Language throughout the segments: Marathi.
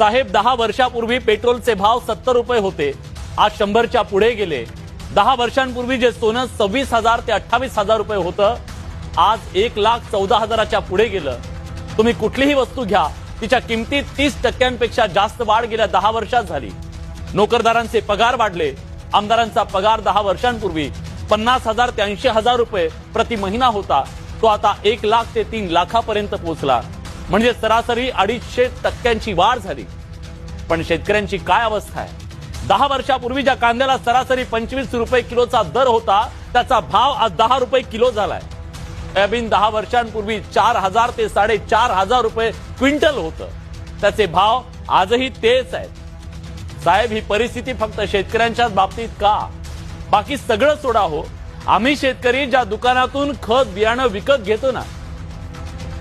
साहेब 10 वर्षापूर्वी पेट्रोलचे भाव 70 रुपये होते, आज 100च्या पुढे गेले। 10 वर्षांपूर्वी जे सोनं 26,000 ते 28,000 रुपये होतं, आज 1,14,000च्या पुढे गेलं। तुम्ही कुठलीही वस्तू घ्या, तिच्या किमतीत 30% जास्त वाढ गेल्या 10 वर्षात झाली। नोकरदारांचे पगार वाढले। आमदारांचा पगार 10 वर्षांपूर्वी 50,000 ते 80,000 रुपये प्रति महिना होता, तो आता 1 लाख ते 3 लाखापर्यंत पोहोचला। म्हणजे सरासरी 250% वाढ झाली। पण शेतकऱ्यांची काय अवस्था आहे? 10 वर्षापूर्वी ज्या कांद्याला सरासरी 25 रुपये किलोचा दर होता, त्याचा भाव आज 10 रुपये किलो झालाय। सोयाबीन 10 वर्षांपूर्वी 4,000 ते 4,500 रुपये क्विंटल होतं, त्याचे भाव आजही तेच आहेत। साहेब, ही परिस्थिती फक्त शेतकऱ्यांच्याच बाबतीत का? बाकी सगळं सोडा हो, आम्ही शेतकरी ज्या दुकानातून खत बियाणं विकत घेतो ना,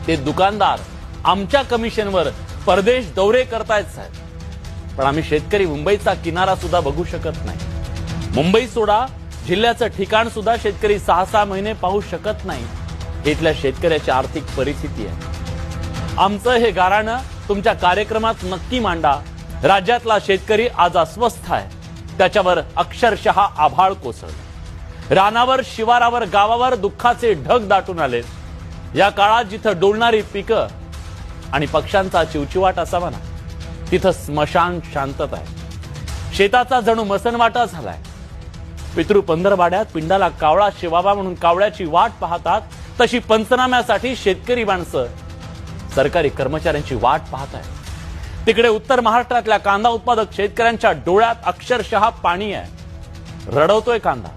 ते दुकानदार आमच्या कमिशनवर परदेश दौरे करतायत साहेब। पण आम्ही शेतकरी मुंबईचा किनारा सुद्धा बघू शकत नाही। मुंबई सोडा, जिल्ह्याचं ठिकाण सुद्धा शेतकरी 6-6 महिने पाहू शकत नाही। इथल्या शेतकऱ्याची आर्थिक परिस्थिती आहे। आमचं हे गाऱ्हाणं तुमच्या कार्यक्रमात नक्की मांडा। राज्यातला शेतकरी आज अस्वस्थ आहे, त्याच्यावर अक्षरशः आभाळ कोसळलं। रानावर, शिवारावर, गावावर दुःखाचे ढग दाटून आले। या काळात जिथं डोलणारी पिकं आणि पक्ष्यांचा चिवचिवाट असावा ना, तिथं स्मशान शांतता आहे। शेताचा जणू मसनवाटा झालाय। पितृ पंधरवाड्यात पिंडाला कावळा शिवावा म्हणून कावळ्याची वाट पाहतात, तशी पंचनाम्यासाठी शेतकरी माणसं सरकारी कर्मचाऱ्यांची वाट पाहत आहेत। तिकडे उत्तर महाराष्ट्रातल्या कांदा उत्पादक शेतकऱ्यांच्या डोळ्यात अक्षरशः पाणी आहे। रडवतोय कांदा।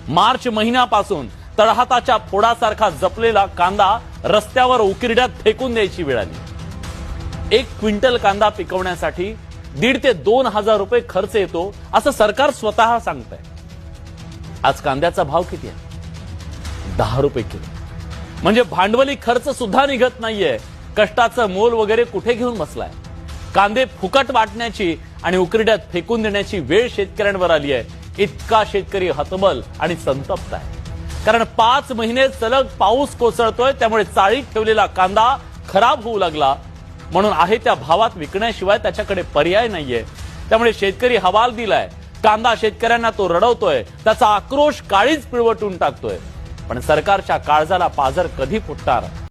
मार्च महिन्यापासून तळहाताच्या फोडासारखा जपलेला कांदा रस्त्यावर उकिरड्यात फेकून द्यायची वेळ आली। 1 क्विंटल कांदा पिकवण्यासाठी 1,500 ते 2,000 रुपये खर्च येतो, असं सरकार स्वतः सांगतंय। आज कांद्याचा भाव किती आहे? 10 रुपये किलो। म्हणजे भांडवली खर्च सुद्धा निघत नाहीये। कष्टाचं मोल वगैरे कुठे घेऊन बसलाय? कांदे फुकट वाटण्याची आणि उकिरड्यात फेकून देण्याची वेळ शेतकऱ्यांवर आली आहे। इतका शेतकरी हतबल आणि संतप्त आहे, कारण 5 महिने सलग पाऊस कोसळतोय, त्यामुळे चाळीत ठेवलेला कांदा खराब होऊ लागला। म्हणून आहे त्या भावात विकण्याशिवाय त्याच्याकडे पर्याय नाहीये। त्यामुळे शेतकरी हवाल दिलाय। कांदा शेतकऱ्यांना तो रडवतोय, त्याचा आक्रोश काळीच पिळवटून टाकतोय। पण सरकारच्या काळजाला पाझर कधी फुटणार?